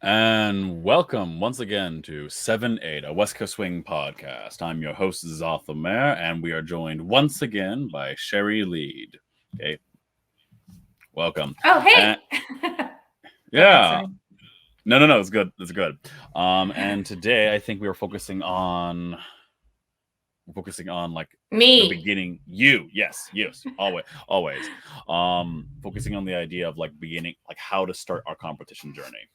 And welcome once again to 7-8, a West Coast Swing podcast. I'm your host, Zotha Mayer, and we are joined once again by Sherry Lead. Okay, welcome. Oh, And hey. Go ahead, yeah, sorry. no, it's good. It's good. And today I think we are focusing on like the Me. beginning. Yes, always. Focusing on the idea of like beginning, like how to start our competition journey.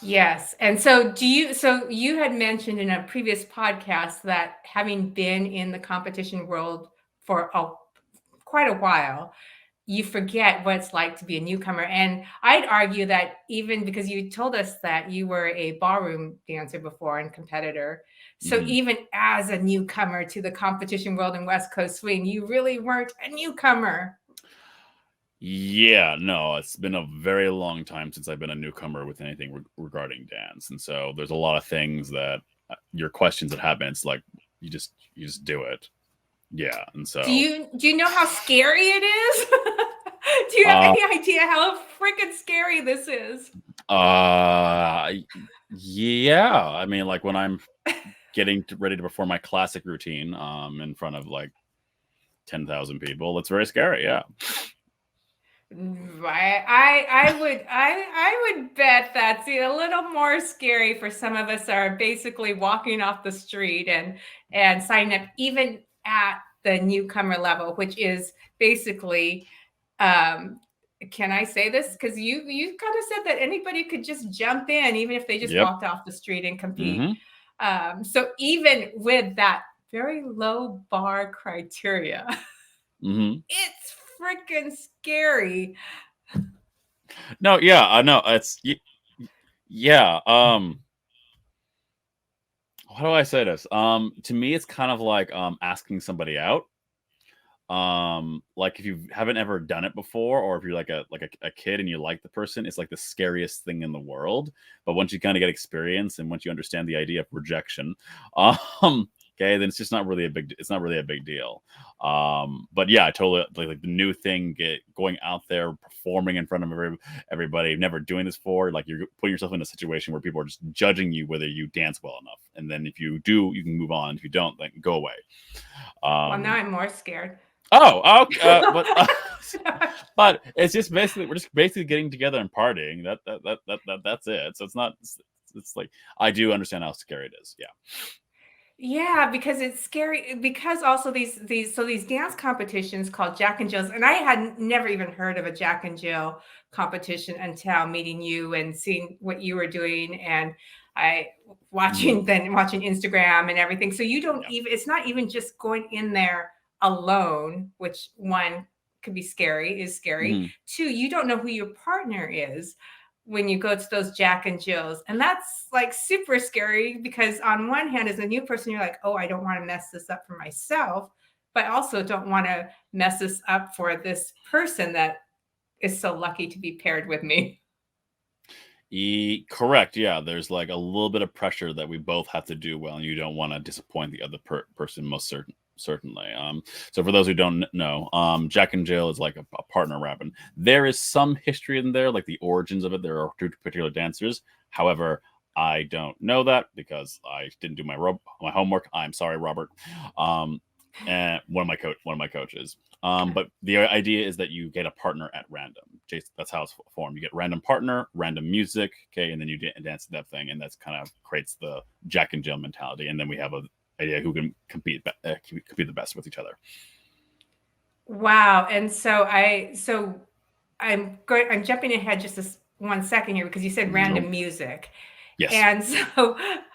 Yes. And so you had mentioned in a previous podcast that having been in the competition world for quite a while, you forget what it's like to be a newcomer. And I'd argue that even because you told us that you were a ballroom dancer before and competitor. So Mhm. even as a newcomer to the competition world in West Coast Swing, you really weren't a newcomer. Yeah, no, it's been a very long time since I've been a newcomer with anything regarding dance, and so there's a lot of things that your questions that happen. It's like you just do it, yeah, and so Do you know how scary it is? Do you have uh any idea how freaking scary this is? uh yeah, I mean, like when I'm ready to perform my classic routine in front of like 10,000 people, it's very scary. Yeah. Right. I would bet that's a little more scary for some of us are basically walking off the street and signing up even at the newcomer level, which is basically um can I say this? Because you kind of said that anybody could just jump in, even if they just Yep. walked off the street and compete. Mm-hmm. So even with that very low bar criteria, Mm-hmm. it's freaking scary. No, yeah, I know. Yeah. How do I say this? To me, it's kind of like asking somebody out. Like if you haven't ever done it before, or if you're like a kid and you like the person, it's like the scariest thing in the world. But once you kind of get experience and once you understand the idea of rejection, okay, then it's not really a big deal. But yeah, I totally like the new thing, going out there performing in front of everybody, never doing this before. Like you're putting yourself in a situation where people are just judging you whether you dance well enough, and then if you do, you can move on. If you don't, then go away. Well, now Um, I'm more scared. Okay, but it's just basically we're just basically getting together and partying. That's it. So it's like I do understand how scary it is. Yeah. Yeah, because it's scary. Because also these dance competitions called Jack and Jill's, and I had never even heard of a Jack and Jill competition until meeting you and seeing what you were doing, and I Hmm. watching Instagram and everything. So you don't Yeah. even it's not even just going in there alone, which one could be scary, is scary. Hmm. Two, you don't know who your partner is when you go to those Jack and Jills. And that's like super scary because on one hand, as a new person, you're like, oh, I don't want to mess this up for myself, but I also don't want to mess this up for this person that is so lucky to be paired with me. Correct. Yeah. There's like a little bit of pressure that we both have to do well, and you don't want to disappoint the other person. Certainly. So for those who don't know, Jack and Jill is like a partner rapping. There is some history in there, like the origins of it. There are two particular dancers. However, I don't know that because I didn't do my homework. I'm sorry, Robert. Um, and one of my coaches. But the idea is that you get a partner at random. That's how it's formed. You get random partner, random music, okay, and then you dance to that thing, and that's kind of creates the Jack and Jill mentality. And then we have a idea who can compete the best with each other. Wow. And so I'm jumping ahead just this 1 second here because you said Nope. random music. Yes. And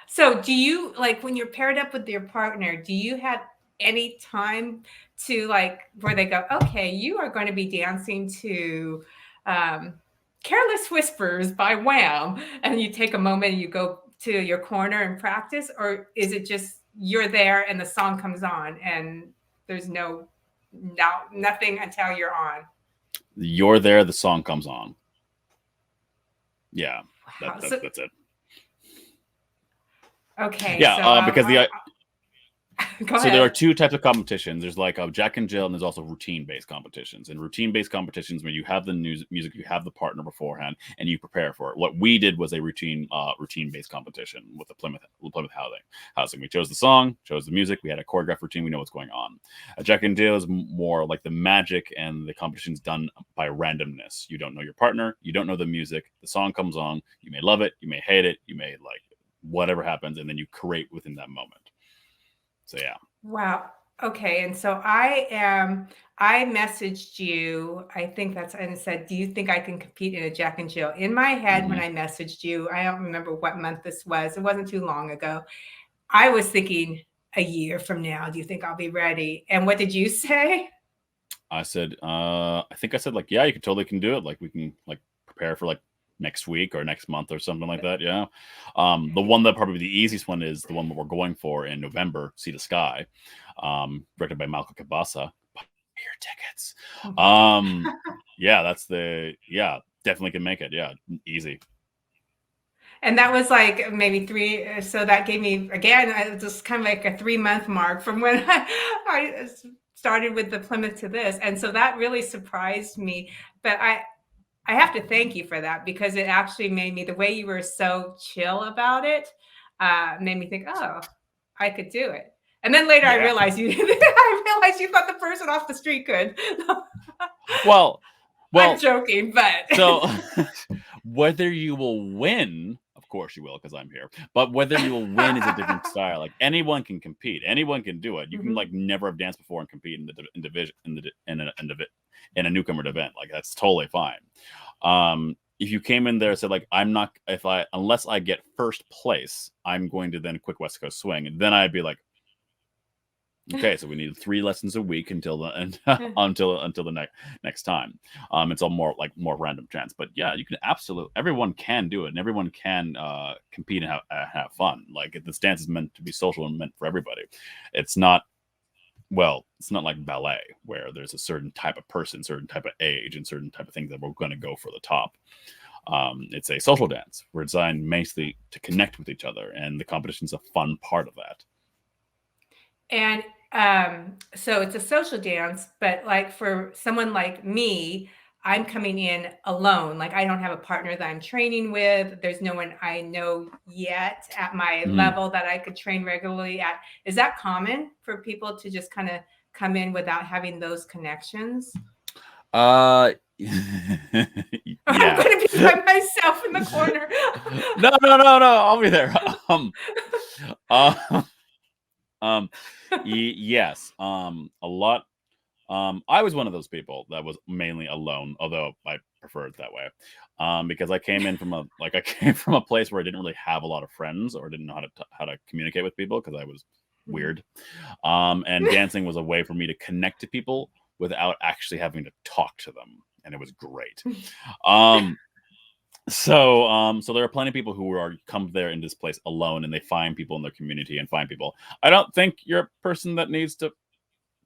so do you like when you're paired up with your partner, do you have any time to like where they go, okay, you are going to be dancing to um, Careless Whispers by Wham, and you take a moment and you go to your corner and practice, or is it just you're there and the song comes on and there's nothing until you're on? You're there. The song comes on. Yeah. That, Wow. that that's it. Okay, Yeah. so Because the Go So there are ahead. two types of competitions. There's like a Jack and Jill, and there's also routine-based competitions. And routine-based competitions, when you have the music, you have the partner beforehand, and you prepare for it. What we did was a routine-based competition with the Plymouth housing. We chose the song, chose the music. We had a choreographed routine. We know what's going on. A Jack and Jill is more like the magic, and the competition's done by randomness. You don't know your partner. You don't know the music. The song comes on. You may love it. You may hate it. You may like it. Whatever happens, and then you create within that moment. So yeah. Wow. Okay. And so I messaged you, I think that's, and it said, do you think I can compete in a Jack and Jill? In my head, when Mhm. I messaged you, I don't remember what month this was. It wasn't too long ago. I was thinking a year from now, do you think I'll be ready? And what did you say? I said, I think I said like, yeah, you can do it. Like we can like prepare for like next week or next month or something like that. Yeah. The one that probably the easiest one is the one that we're going for in November, See the Sky, directed by Malcolm Kabasa. Buy your tickets. Yeah, definitely can make it. Yeah, easy. And that was like maybe three. So that gave me, again, just kind of like a 3-month mark from when I started with the Plymouth to this. And so that really surprised me. But I have to thank you for that, because it actually made me, the way you were so chill about it, made me think, oh, I could do it. And then later I Yeah. realized I realized you thought the person off the street could. Well, I'm joking, but so whether you will win, of course you will, because I'm here. But whether you will win is a different style. Like anyone can compete, anyone can do it. You can like never have danced before and compete in division in a newcomer event. Like that's totally fine. If you came in there and said like unless I get first place, I'm going to then quick West Coast swing, and then I'd be like, okay, so we need 3 lessons a week until the until the next time. It's all more random chance, but yeah, you can everyone can do it, and everyone can compete and have fun. Like this dance is meant to be social and meant for everybody. It's not like ballet where there's a certain type of person, certain type of age, and certain type of things that we're going to go for the top. It's a social dance. We're designed mainly to connect with each other, and the competition's a fun part of that. And so it's a social dance, but like for someone like me, I'm coming in alone. Like I don't have a partner that I'm training with. There's no one I know yet at my level that I could train regularly at. Is that common for people to just kind of come in without having those connections? Yeah. I'm going to be by myself in the corner. No. I'll be there. Yes. A lot. I was one of those people that was mainly alone, although I prefer it that way. Because I came from a place where I didn't really have a lot of friends or didn't know how to communicate with people because I was weird. And dancing was a way for me to connect to people without actually having to talk to them, and it was great. So there are plenty of people who come there in this place alone, and they find people in their community and find people. I don't think you're a person that needs to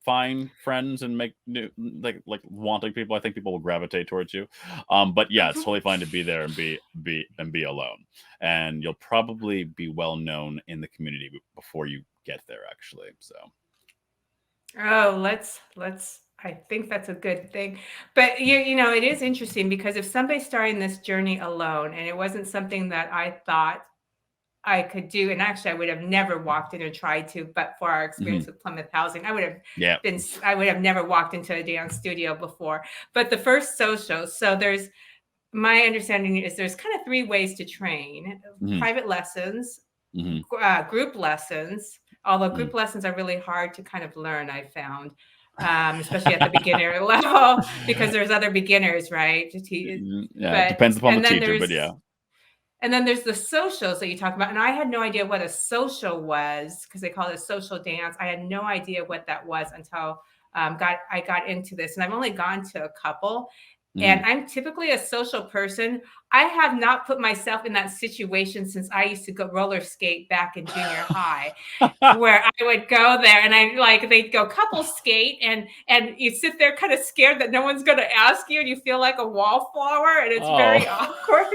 find friends and make new like wanting people. I think people will gravitate towards you. But yeah, it's totally fine to be there and be alone. And you'll probably be well known in the community before you get there, actually. So Oh, let's I think that's a good thing. But you know, it is interesting because if somebody's starting this journey alone and it wasn't something that I thought I could do, and actually I would have never walked in or tried to, but for our experience with Plymouth Housing, I would have never walked into a dance studio before. But the first social, so there's my understanding is there's kind of 3 ways to train: private lessons, group lessons, although group lessons are really hard to kind of learn, I found, especially at the beginner level, because there's other beginners, right? Yeah, it depends upon the teacher, but yeah. And then there's the socials that you talk about. And I had no idea what a social was because they call it a social dance. I had no idea what that was until I got into this. And I've only gone to a couple. And I'm typically a social person. I have not put myself in that situation since I used to go roller skate back in junior high, where I would go there and they'd go couple skate and you sit there kind of scared that no one's going to ask you and you feel like a wallflower and it's very awkward.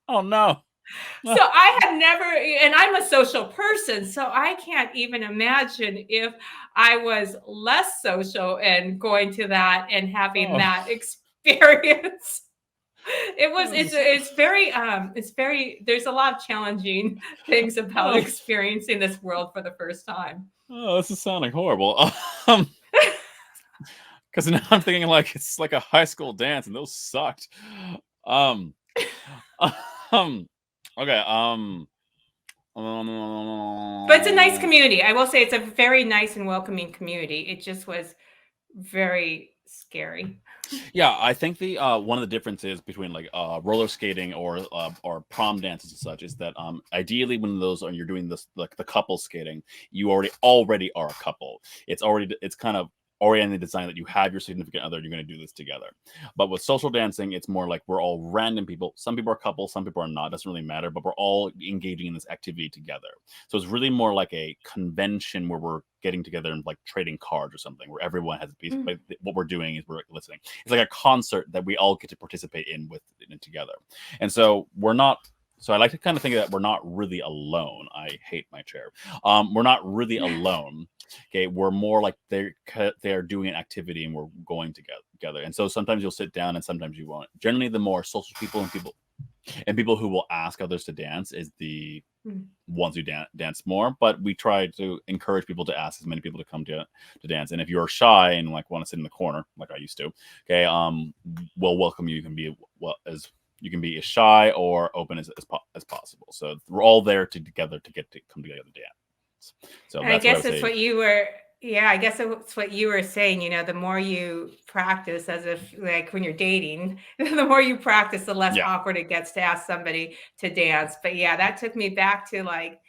Oh no. So I had never, and I'm a social person, so I can't even imagine if I was less social and going to that and having Oh, that experience. this is- It's very, there's a lot of challenging things about oh, experiencing this world for the first time. oh, this is sounding horrible. Um, because now I'm thinking like it's like a high school dance, and those sucked. Um, um, okay. But it's a nice community. I will say it's a very nice and welcoming community. It just was very scary. Yeah, I think the one of the differences between like roller skating or prom dances and such is that ideally when those are you're doing this like the couple skating, you already are a couple. It's kind of oriented design that you have your significant other, you're going to do this together. But with social dancing, it's more like we're all random people. Some people are couples, some people are not. Doesn't really matter. But we're all engaging in this activity together. So it's really more like a convention where we're getting together and like trading cards or something, where everyone has a piece. Mm. But what we're doing is we're listening. It's like a concert that we all get to participate in with it together. And so we're not. So I like to kind of think that we're not really alone. I hate my chair. We're not really alone. Okay, we're more like they're doing an activity and we're going together. And so sometimes you'll sit down and sometimes you won't. Generally, the more social people and people who will ask others to dance is the Mm. ones who dance more. But we try to encourage people to ask as many people to come to dance. And if you're shy and like want to sit in the corner, like I used to, okay, we'll welcome you. You can be as shy or open as possible. So we're all there together to come together to dance. So And I that's what I guess would it's say. what you were, yeah, I guess it's what you were saying, the more you practice, as if like when you're dating, the more you practice, the less Yeah. awkward it gets to ask somebody to dance. But yeah, that took me back to like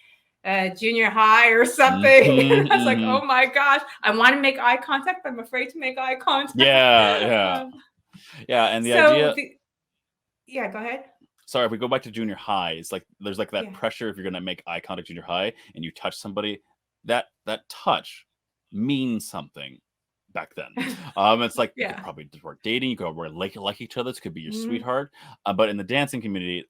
junior high or something. Mhm, I was like, mhm. oh my gosh, I want to make eye contact, but I'm afraid to make eye contact. Yeah. Um, And the so idea, yeah, go ahead. sorry, if we go back to junior high, it's like there's like that Yeah. pressure if you're gonna make eye contact junior high and you touch somebody, that touch means something back then. It's like you could Yeah. probably just work dating, you could already like each other, this could be your Mhm. sweetheart. But in the dancing community,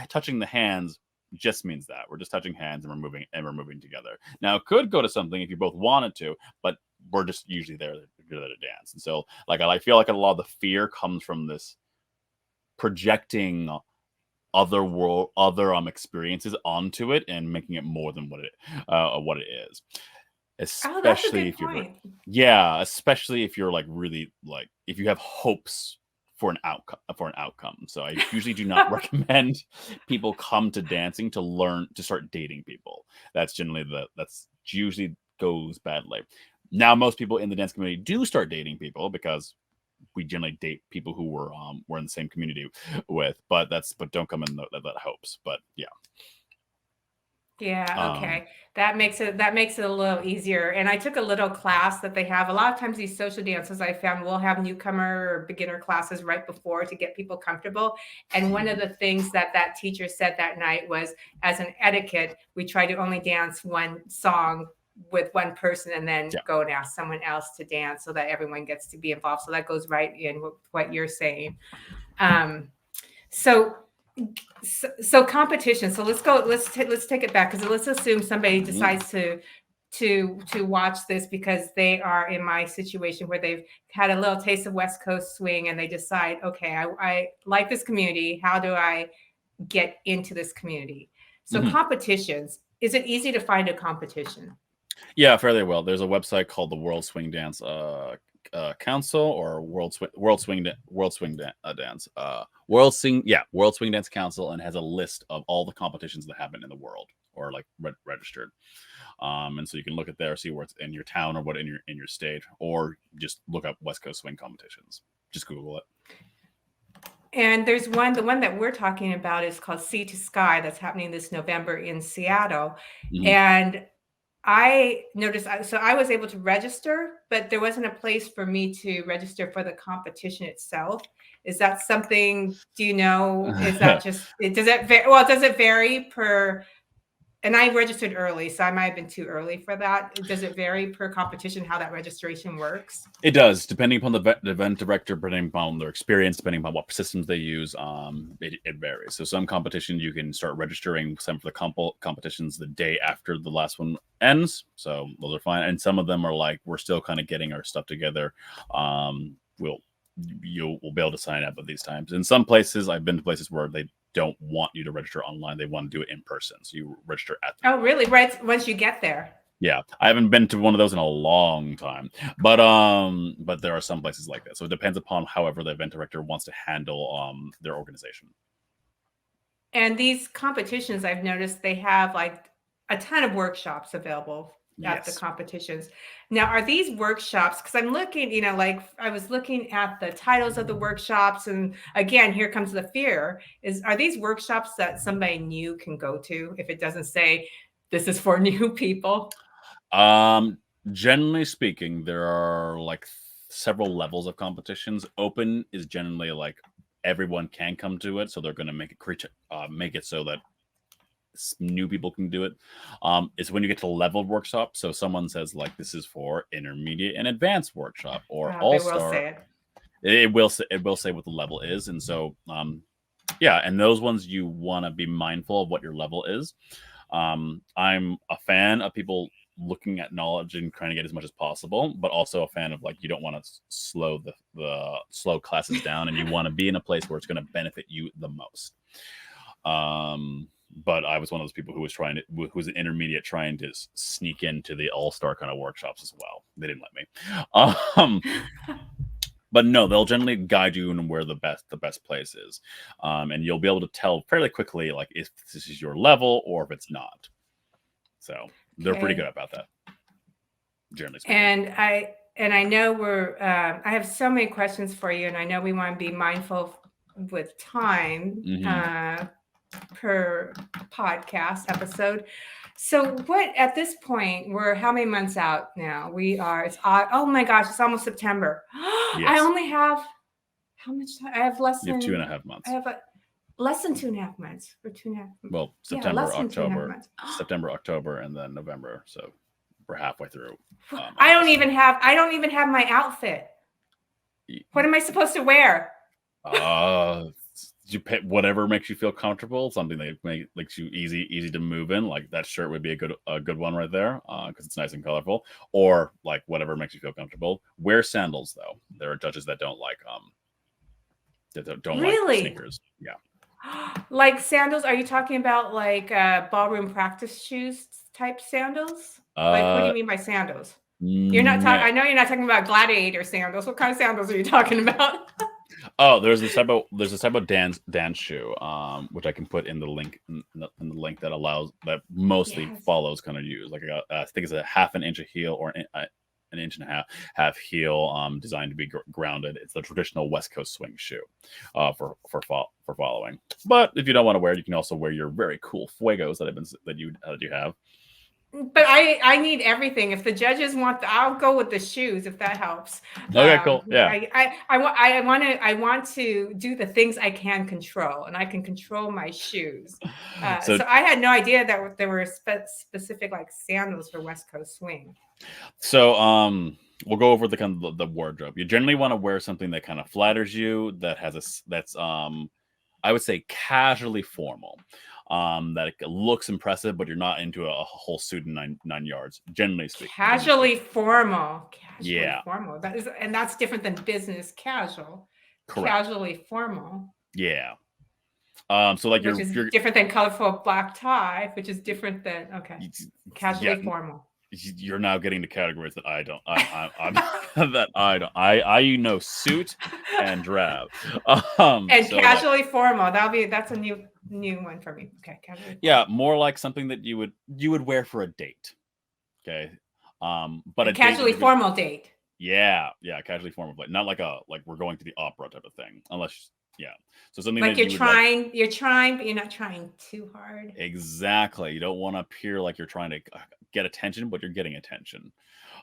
touching the hands just means that we're just touching hands and we're moving together. Now it could go to something if you both wanted to, but we're just usually there to dance. And so like I feel like a lot of the fear comes from this projecting other experiences onto it and making it more than what it is, Oh, that's a especially good if you're point. especially if you're like really like if you have hopes for an outcome. So I usually do not recommend people come to dancing to learn to start dating people. That's generally that's usually goes badly. Now most people in the dance community do start dating people because we generally date people who we're in the same community with, but don't come in that hopes. But yeah. Yeah, um okay. That makes it a little easier. And I took a little class that they have. A lot of times these social dances I found will have newcomer or beginner classes right before to get people comfortable. And one of the things that that teacher said that night was, as an etiquette, we try to only dance one song with one person and then yeah. go and ask someone else to dance so that everyone gets to be involved. So that goes right in with what you're saying. Um, so so competition. So let's go. Let's take it back, because let's assume somebody Mhm. decides to watch this because they are in my situation where they've had a little taste of West Coast swing and they decide, okay, I like this community. How do I get into this community? So Mhm. competitions. Is it easy to find a competition? Yeah, fairly well. There's a website called the World Swing Dance Council, or World Swing Dance Council, and has a list of all the competitions that happen in the world or like registered. And so you can look at there, see where it's in your town or what in your state, or just look up West Coast swing competitions. Just Google it. And there's the one that we're talking about is called Sea to Sky, that's happening this November in Seattle. Mhm. And I noticed, so I was able to register, but there wasn't a place for me to register for the competition itself. Is that something, do you know, is that just, does it vary per and I registered early, so I might have been too early for that. Does it vary per competition how that registration works? It does, depending upon the event director, depending upon their experience, depending upon what systems they use. It varies. So some competitions you can start registering some for the competitions the day after the last one ends. So those are fine. And some of them are like, we're still kind of getting our stuff together. We'll be able to sign up at these times. In some places, I've been to places where they don't want you to register online; they want to do it in person. So you register at. Oh, really? Right once you get there. Yeah, I haven't been to one of those in a long time, but there are some places like that. So it depends upon however the event director wants to handle their organization. And these competitions, I've noticed they have like a ton of workshops available at the competitions. Now, are these workshops, because I'm looking, like I was looking at the titles of the workshops, and again, here comes the fear, are these workshops that somebody new can go to if it doesn't say this is for new people? Generally speaking, there are like several levels of competitions. Open is generally like everyone can come to it, so they're going to make it so that new people can do it. It's when you get to leveled workshop. So someone says like this is for intermediate and advanced workshop or all-star. It will say what the level is, and so and those ones you want to be mindful of what your level is. I'm a fan of people looking at knowledge and trying to get as much as possible, but also a fan of like you don't want to slow the slow classes down, and you want to be in a place where it's going to benefit you the most. But I was one of those people who was an intermediate trying to sneak into the all-star kind of workshops as well. They didn't let me. But no, they'll generally guide you in where the best place is, and you'll be able to tell fairly quickly like if this is your level or if it's not. So they're pretty good about that, generally speaking. And I know I have so many questions for you, and I know we want to be mindful with time per podcast episode. So what at this point, we're how many months out now? Oh my gosh, it's almost September. Yes. I only have how much time? I have less than 2.5 months. I have less than 2.5 months or 2.5. Well, September, October, and then November. So we're halfway through. I don't even have my outfit. What am I supposed to wear? You pick whatever makes you feel comfortable, something that makes you easy to move in. Like that shirt would be a good one right there because it's nice and colorful. Or like whatever makes you feel comfortable. Wear sandals though. There are judges that don't like like sneakers. Yeah. Like sandals? Are you talking about like ballroom practice shoes type sandals? Like what do you mean by sandals? You're not talking. I know you're not talking about gladiator sandals. What kind of sandals are you talking about? Oh, there's this type of dance shoe, which I can put in the link that mostly follows kind of use. Like I think it's a 1/2 inch of heel or an inch and a half heel, designed to be grounded. It's the traditional West Coast swing shoe, for following. But if you don't want to wear it, you can also wear your very cool Fuegos that you have. But I need everything. If the judges I'll go with the shoes if that helps. Okay, cool. Yeah. I want to do the things I can control, and I can control my shoes. So I had no idea that there were specific like sandals for West Coast swing. So we'll go over the kind of the wardrobe. You generally want to wear something that kind of flatters you, that's I would say casually formal. That it looks impressive, but you're not into a whole suit and nine yards. Generally speaking, casually formal. Formal. That's different than business casual. Correct. Casually formal. Yeah. So like which is different than colorful black tie, which is different than casually formal. You're now getting to categories that I don't. I suit and drab. And casually formal. That's a new one for me. Okay, casually. Yeah, more like something that you would wear for a date. Okay, but a casually formal date. Yeah, casually formal, but not like we're going to the opera type of thing, unless. Yeah. So something like you're trying, but you're not trying too hard. Exactly. You don't want to appear like you're trying to get attention, but you're getting attention.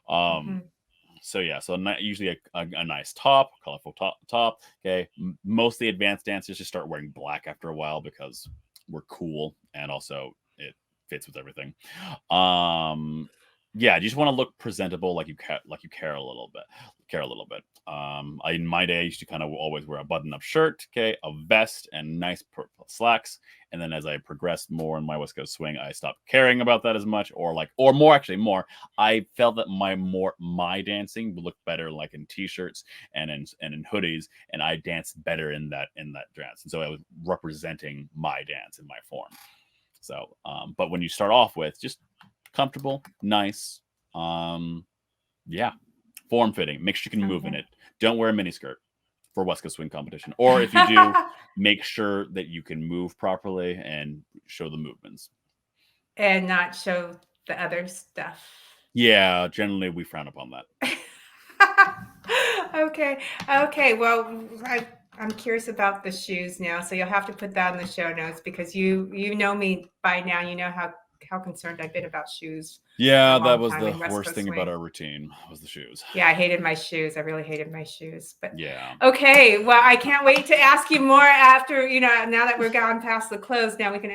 So yeah, usually a nice top, colorful top. Okay. Most of the advanced dancers just start wearing black after a while because we're cool, and also fits with everything. Yeah, you just want to look presentable, like you care a little bit. In my day, I used to kind of always wear a button-up shirt, okay, a vest, and nice purple slacks. And then as I progressed more in my West Coast swing, I stopped caring about that as much, or more. I felt that my dancing would look better like in t-shirts and in hoodies, and I danced better in that dance. And so I was representing my dance in my form. So, but when you start off with just comfortable, nice, yeah, form fitting, make sure you can move in it. Don't wear a miniskirt for West Coast swing competition, or if you do, make sure that you can move properly and show the movements and not show the other stuff. Yeah, generally we frown upon that. Okay. Well, I'm curious about the shoes now, so you'll have to put that in the show notes because you know me by now. You know how concerned I've been about shoes. Yeah, that was the worst thing about our routine was the shoes. Yeah, I hated my shoes. I really hated my shoes. But yeah. Okay, well, I can't wait to ask you more after, now that we're gone past the close. Now we can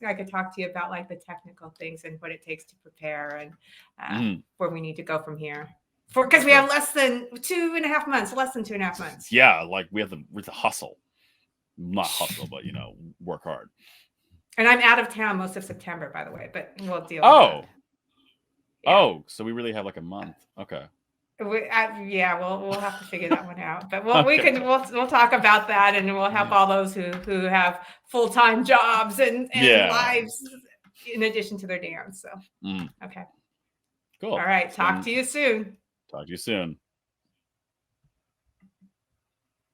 I could talk to you about like the technical things and what it takes to prepare and where we need to go from here. Because we have less than 2.5 months. Yeah, like we have to hustle. Not hustle, but work hard. And I'm out of town most of September, by the way, but we'll deal with that. Yeah. Oh, so we really have like a month. Okay. We'll have to figure that one out. But we'll talk about that, and we'll help all those who have full-time jobs and lives in addition to their dance. So okay. Cool. All right. Talk to you soon. Talk to you soon.